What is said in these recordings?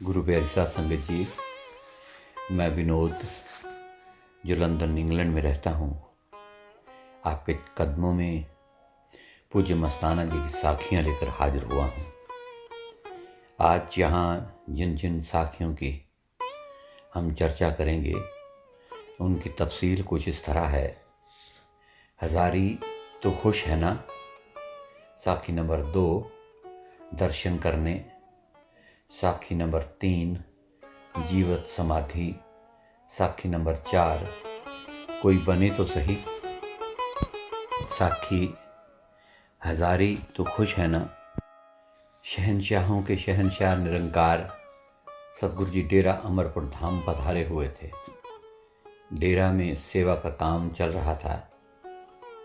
गुरु प्यारी साध संगत जी, मैं विनोद जो लंदन इंग्लैंड में रहता हूँ, आपके कदमों में पूज्य मस्ताना जी की साखियाँ लेकर हाजिर हुआ हूँ। आज यहाँ जिन जिन साखियों की हम चर्चा करेंगे उनकी तफसील कुछ इस तरह है। हजारी तो खुश है ना, साखी नंबर 2 दर्शन करने, साखी नंबर 3 जीवत समाधि, साखी नंबर 4 कोई बने तो सही। साखी हजारी तो खुश है ना। शहनशाहों के शहनशाह निरंकार सतगुरु जी डेरा अमरपुर धाम पधारे हुए थे। डेरा में सेवा का काम चल रहा था।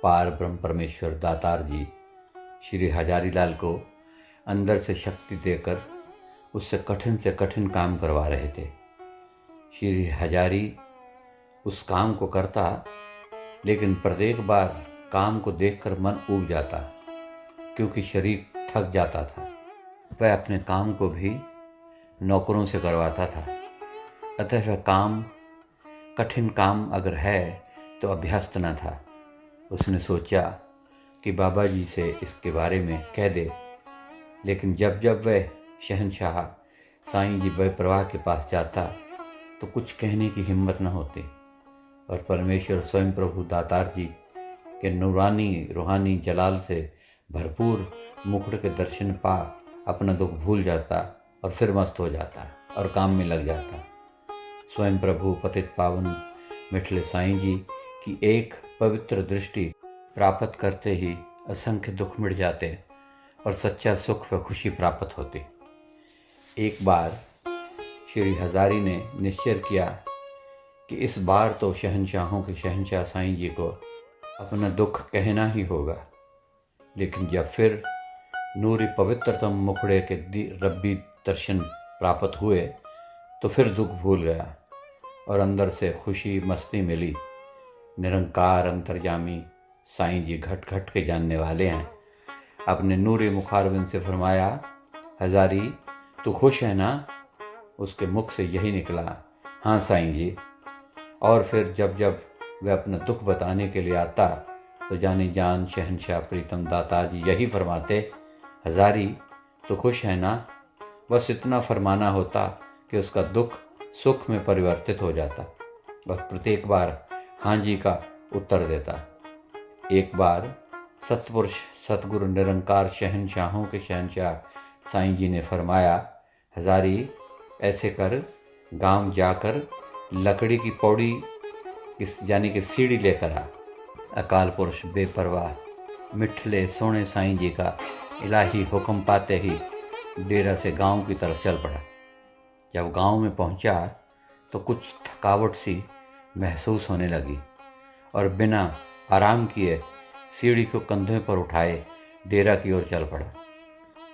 पार ब्रह्म परमेश्वर दातार जी श्री हजारी लाल को अंदर से शक्ति देकर उससे कठिन से कठिन काम करवा रहे थे। श्री हजारी उस काम को करता, लेकिन प्रत्येक बार काम को देखकर मन ऊब जाता, क्योंकि शरीर थक जाता था। वह अपने काम को भी नौकरों से करवाता था। अतः वह काम कठिन काम अगर है तो अभ्यस्त न था। उसने सोचा कि बाबा जी से इसके बारे में कह दे, लेकिन जब जब वह शहनशाह साईं जी बेपरवाह के पास जाता तो कुछ कहने की हिम्मत न होती, और परमेश्वर स्वयं प्रभु दातार जी के नूरानी रूहानी जलाल से भरपूर मुकुट के दर्शन पा अपना दुख भूल जाता और फिर मस्त हो जाता और काम में लग जाता। स्वयं प्रभु पतित पावन मिठले साईं जी की एक पवित्र दृष्टि प्राप्त करते ही असंख्य दुख मिट जाते और सच्चा सुख व खुशी प्राप्त होती। एक बार श्री हजारी ने निश्चय किया कि इस बार तो शहनशाहों के शहनशाह साईं जी को अपना दुख कहना ही होगा। लेकिन जब फिर नूरी पवित्रतम मुखड़े के रब्बी दर्शन प्राप्त हुए तो फिर दुख भूल गया और अंदर से खुशी मस्ती मिली। निरंकार अंतर्यामी साईं जी घट घट के जानने वाले हैं। अपने नूरी मुखारबिंद से फरमाया, हजारी तू खुश है ना। उसके मुख से यही निकला, हाँ साईं जी। और फिर जब जब वह अपना दुख बताने के लिए आता तो जानी जान शहनशाह प्रीतम दातार जी यही फरमाते, हजारी तो खुश है ना। बस इतना फरमाना होता कि उसका दुख सुख में परिवर्तित हो जाता और प्रत्येक बार हाँ जी का उत्तर देता। एक बार सतपुरुष सतगुरु निरंकार शहनशाहों के शहनशाह साईं जी ने फरमाया, हजारी ऐसे कर, गांव जाकर लकड़ी की पौड़ी यानी कि सीढ़ी लेकर आ। अकाल पुरुष बेपरवाह मिठले सोने साईं जी का इलाही हुक्म पाते ही डेरा से गांव की तरफ चल पड़ा। जब गांव में पहुंचा तो कुछ थकावट सी महसूस होने लगी और बिना आराम किए सीढ़ी को कंधे पर उठाए डेरा की ओर चल पड़ा।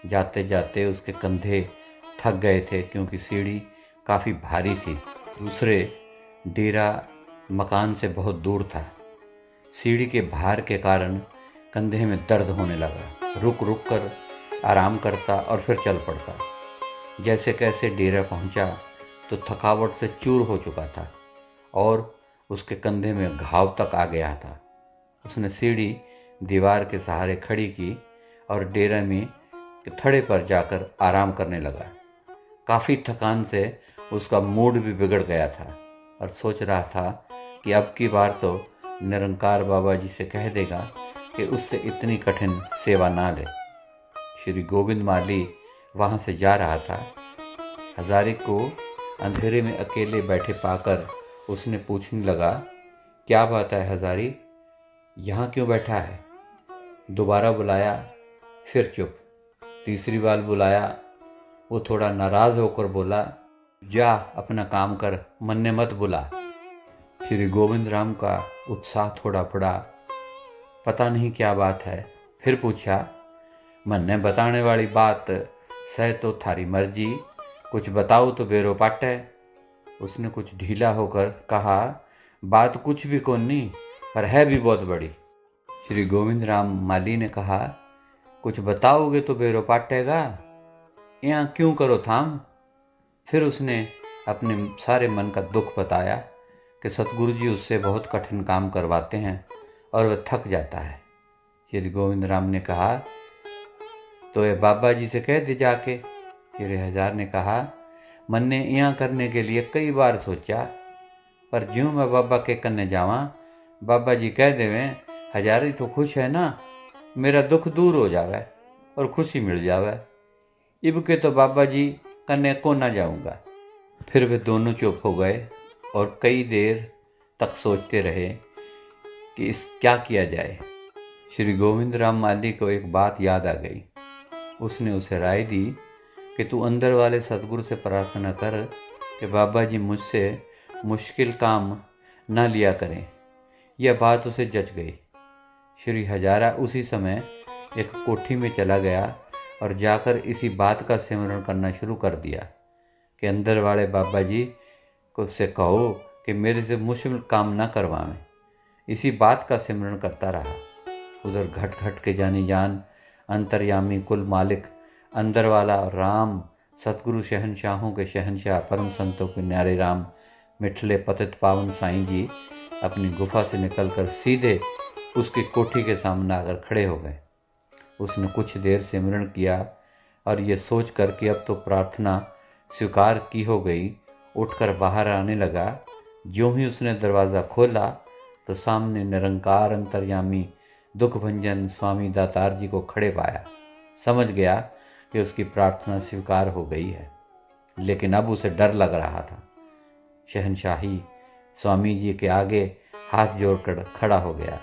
जाते जाते उसके कंधे थक गए थे, क्योंकि सीढ़ी काफ़ी भारी थी। दूसरे डेरा मकान से बहुत दूर था। सीढ़ी के भार के कारण कंधे में दर्द होने लगा। रुक रुक कर आराम करता और फिर चल पड़ता। जैसे कैसे डेरा पहुंचा तो थकावट से चूर हो चुका था और उसके कंधे में घाव तक आ गया था। उसने सीढ़ी दीवार के सहारे खड़ी की और डेरा में थड़े पर जाकर आराम करने लगा। काफ़ी थकान से उसका मूड भी बिगड़ गया था और सोच रहा था कि अब की बार तो निरंकार बाबा जी से कह देगा कि उससे इतनी कठिन सेवा ना ले। श्री गोविंद माली वहाँ से जा रहा था। हजारी को अंधेरे में अकेले बैठे पाकर उसने पूछने लगा, क्या बात है हजारी, यहाँ क्यों बैठा है? दोबारा बुलाया, फिर चुप। तीसरी बार बुलाया, वो थोड़ा नाराज होकर बोला, जा अपना काम कर, मन ने मत बुला। श्री गोविंद राम का उत्साह थोड़ा बढ़ा। पता नहीं क्या बात है। फिर पूछा, मन ने बताने वाली बात सह तो थारी मर्जी, कुछ बताओ तो बेरो पाट है। उसने कुछ ढीला होकर कहा, बात कुछ भी कोनी, पर है भी बहुत बड़ी। श्री गोविंद राम माली ने कहा, कुछ बताओगे तो बेरो पाटेगा, यहाँ क्यों करो थाम। फिर उसने अपने सारे मन का दुख बताया कि सतगुरु जी उससे बहुत कठिन काम करवाते हैं और वह थक जाता है। श्री गोविंद राम ने कहा, तो ये बाबा जी से कह दे जाके। श्री हजार ने कहा, मन ने यहाँ करने के लिए कई बार सोचा, पर ज्यों मैं बाबा के कन्ने जावा, बाबा जी कह देवें, हजारी तो खुश है ना, मेरा दुख दूर हो जावे और खुशी मिल जावे। इब के तो बाबा जी कन्ने को ना जाऊंगा। फिर वे दोनों चुप हो गए और कई देर तक सोचते रहे कि इस क्या किया जाए। श्री गोविंद राम माली को एक बात याद आ गई। उसने उसे राय दी कि तू अंदर वाले सतगुरु से प्रार्थना कर कि बाबा जी मुझसे मुश्किल काम न लिया करें। यह बात उसे जच गई। श्री हजारा उसी समय एक कोठी में चला गया और जाकर इसी बात का सिमरन करना शुरू कर दिया कि अंदर वाले बाबा जी को से कहो कि मेरे से मुश्किल काम न करवाएं। इसी बात का सिमरन करता रहा। उधर घट घट के जानी जान अंतर्यामी कुल मालिक अंदर वाला राम सतगुरु शहनशाहों के शहनशाह परम संतों के न्यारे राम मिठले पतित पावन साईं जी अपनी गुफा से निकलकर सीधे उसकी कोठी के सामने आकर खड़े हो गए। उसने कुछ देर सिमरन किया और ये सोच कर कि अब तो प्रार्थना स्वीकार की हो गई, उठकर बाहर आने लगा। ज्यों ही उसने दरवाज़ा खोला तो सामने निरंकार अंतर्यामी दुखभंजन स्वामी दातार जी को खड़े पाया। समझ गया कि उसकी प्रार्थना स्वीकार हो गई है, लेकिन अब उसे डर लग रहा था। शहनशाही स्वामी जी के आगे हाथ जोड़कर खड़ा हो गया।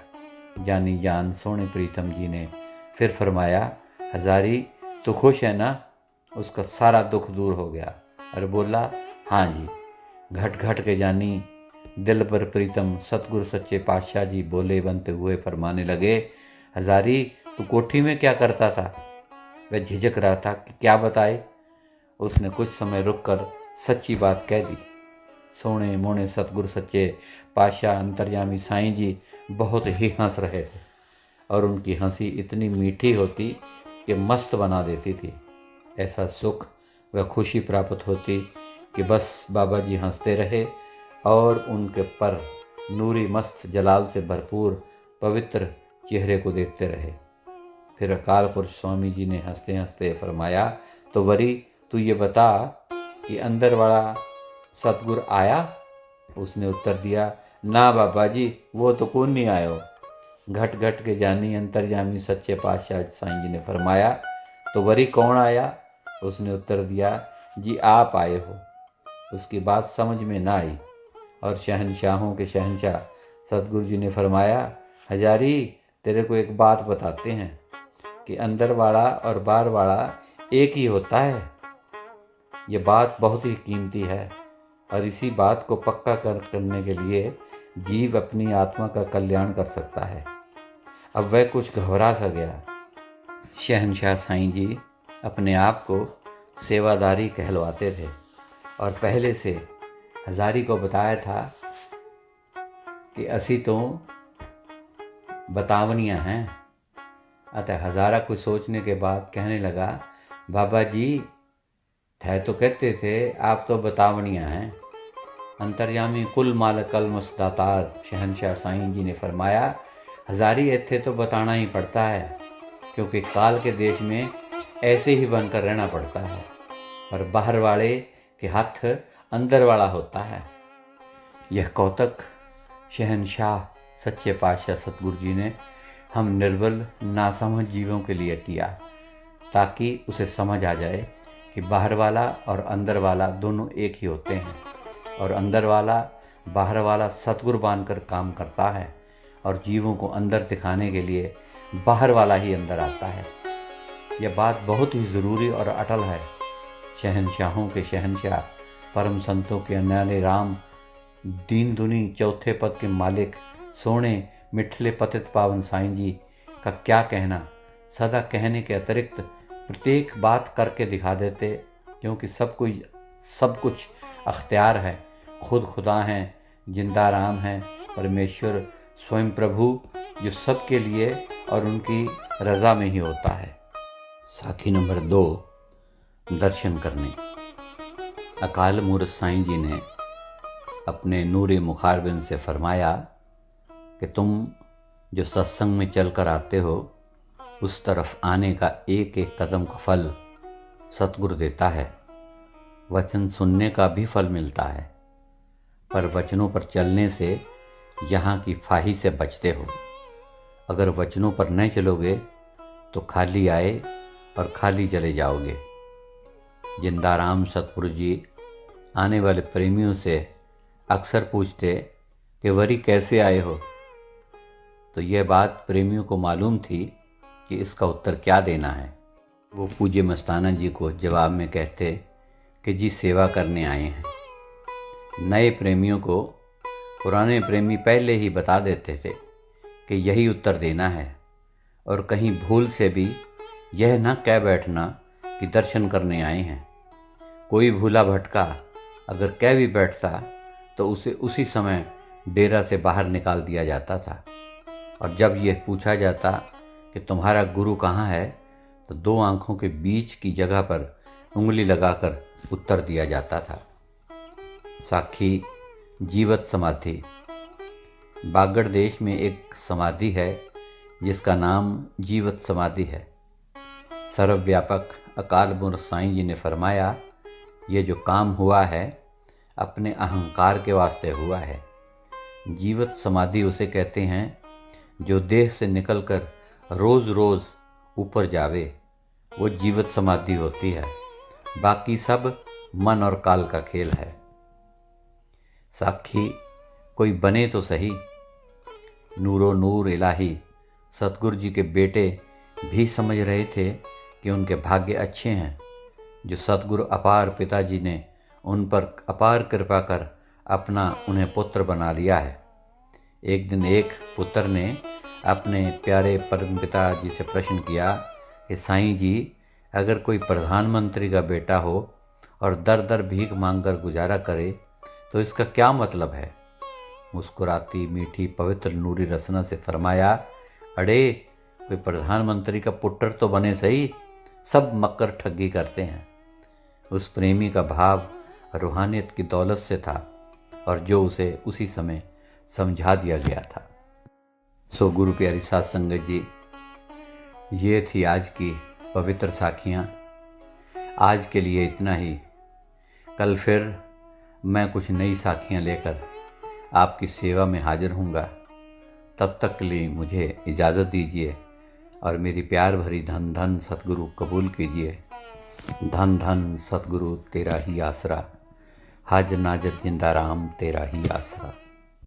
जानी जान सोने प्रीतम जी ने फिर फरमाया, हजारी तो खुश है ना? उसका सारा दुख दूर हो गया और बोला, हाँ जी। घट घट के जानी दिल पर प्रीतम सतगुरु सच्चे पातशाह जी बोले बनते हुए फरमाने लगे, हजारी तू कोठी में क्या करता था? वह झिझक रहा था कि क्या बताए। उसने कुछ समय रुककर सच्ची बात कह दी। सोने मोने सतगुरु सच्चे पातशाह अंतर्यामी साईं जी बहुत ही हंस रहे थे और उनकी हंसी इतनी मीठी होती कि मस्त बना देती थी। ऐसा सुख व खुशी प्राप्त होती कि बस बाबा जी हंसते रहे और उनके पर नूरी मस्त जलाल से भरपूर पवित्र चेहरे को देखते रहे। फिर अकाल पुरुष स्वामी जी ने हंसते हंसते फरमाया, तो वरी तू ये बता कि अंदर वाला सतगुरु आया? उसने उत्तर दिया, ना बाबा जी, वो तो कौन नहीं आयो। घट घट के जानी अंतर्यामी सच्चे पातशाह साईं जी ने फरमाया, तो वरी कौन आया? उसने उत्तर दिया, जी आप आए हो। उसकी बात समझ में ना आई और शहनशाहों के शहनशाह सतगुरु जी ने फरमाया, हजारी तेरे को एक बात बताते हैं कि अंदर वाला और बाहर वाला एक ही होता है। ये बात बहुत ही कीमती है और इसी बात को पक्का करने के लिए जीव अपनी आत्मा का कल्याण कर सकता है। अब वह कुछ घबरा सा गया। शहनशाह साईं जी अपने आप को सेवादारी कहलवाते थे और पहले से हजारी को बताया था कि असी तो बतावनियाँ हैं। अतः हजारा कुछ सोचने के बाद कहने लगा, बाबा जी थे तो कहते थे आप तो बतावनियाँ हैं। अंतर्यामी कुल मालक कल मुस्तातार शहनशाह साईं जी ने फरमाया, हजारी इत्थे तो बताना ही पड़ता है, क्योंकि काल के देश में ऐसे ही बनकर रहना पड़ता है, पर बाहर वाले के हाथ अंदर वाला होता है। यह कौतक शहनशाह सच्चे पातशाह सतगुरु जी ने हम निर्बल नासमझ जीवों के लिए किया, ताकि उसे समझ आ जाए कि बाहर वाला और अंदर वाला दोनों एक ही होते हैं और अंदर वाला बाहर वाला सतगुरु बनकर काम करता है और जीवों को अंदर दिखाने के लिए बाहर वाला ही अंदर आता है। यह बात बहुत ही ज़रूरी और अटल है। शहनशाहों के शहनशाह परम संतों के न्यारे राम दीन दुनी चौथे पद के मालिक सोने मिठले पतित पावन साईं जी का क्या कहना, सदा कहने के अतिरिक्त प्रत्येक बात करके दिखा देते, क्योंकि सब कुछ अख्तियार है। खुद खुदा हैं, जिंदा राम हैं, परमेश्वर स्वयं प्रभु, जो सबके लिए और उनकी रज़ा में ही होता है। साथी नंबर 2, दर्शन करने। अकाल मूर्त साईं जी ने अपने नूरे मुखारबिन से फरमाया कि तुम जो सत्संग में चल कर आते हो, उस तरफ आने का एक एक कदम का फल सतगुरु देता है। वचन सुनने का भी फल मिलता है, पर वचनों पर चलने से यहाँ की फाही से बचते हो। अगर वचनों पर नहीं चलोगे तो खाली आए और खाली चले जाओगे। जिंदाराम सतगुरु जी आने वाले प्रेमियों से अक्सर पूछते कि वरी कैसे आए हो, तो यह बात प्रेमियों को मालूम थी कि इसका उत्तर क्या देना है। वो पूज्य मस्ताना जी को जवाब में कहते कि जी सेवा करने आए हैं। नए प्रेमियों को पुराने प्रेमी पहले ही बता देते थे कि यही उत्तर देना है, और कहीं भूल से भी यह न कह बैठना कि दर्शन करने आए हैं। कोई भूला भटका अगर कह भी बैठता तो उसे उसी समय डेरा से बाहर निकाल दिया जाता था, और जब यह पूछा जाता कि तुम्हारा गुरु कहाँ है, तो दो आंखों के बीच की जगह पर उंगली लगाकर उत्तर दिया जाता था। साखी जीवत समाधि। बागड़ देश में एक समाधि है जिसका नाम जीवत समाधि है। सर्वव्यापक अकाल मूर्त साईं जी ने फरमाया, ये जो काम हुआ है अपने अहंकार के वास्ते हुआ है। जीवत समाधि उसे कहते हैं जो देह से निकलकर रोज रोज ऊपर जावे, वो जीवत समाधि होती है। बाकी सब मन और काल का खेल है। साखी कोई बने तो सही। नूरो नूर इलाही सतगुरु जी के बेटे भी समझ रहे थे कि उनके भाग्य अच्छे हैं जो सतगुरु अपार पिताजी ने उन पर अपार कृपा कर अपना उन्हें पुत्र बना लिया है। एक दिन एक पुत्र ने अपने प्यारे परमपिता जी से प्रश्न किया कि साईं जी, अगर कोई प्रधानमंत्री का बेटा हो और दर दर भीख मांगकर गुजारा करे तो इसका क्या मतलब है। मुस्कुराती मीठी पवित्र नूरी रसना से फरमाया, अरे कोई प्रधानमंत्री का पुत्र तो बने सही, सब मक्कर ठगी करते हैं। उस प्रेमी का भाव रूहानियत की दौलत से था, और जो उसे उसी समय समझा दिया गया था। सो गुरु प्यारी साध संगत जी, ये थी आज की पवित्र साखियाँ। आज के लिए इतना ही। कल फिर मैं कुछ नई साखियाँ लेकर आपकी सेवा में हाजिर हूँगा। तब तक के लिए मुझे इजाज़त दीजिए और मेरी प्यार भरी धन धन सतगुरु कबूल कीजिए। धन धन सतगुरु तेरा ही आसरा, हाजर नाजर जिंदा राम तेरा ही आसरा।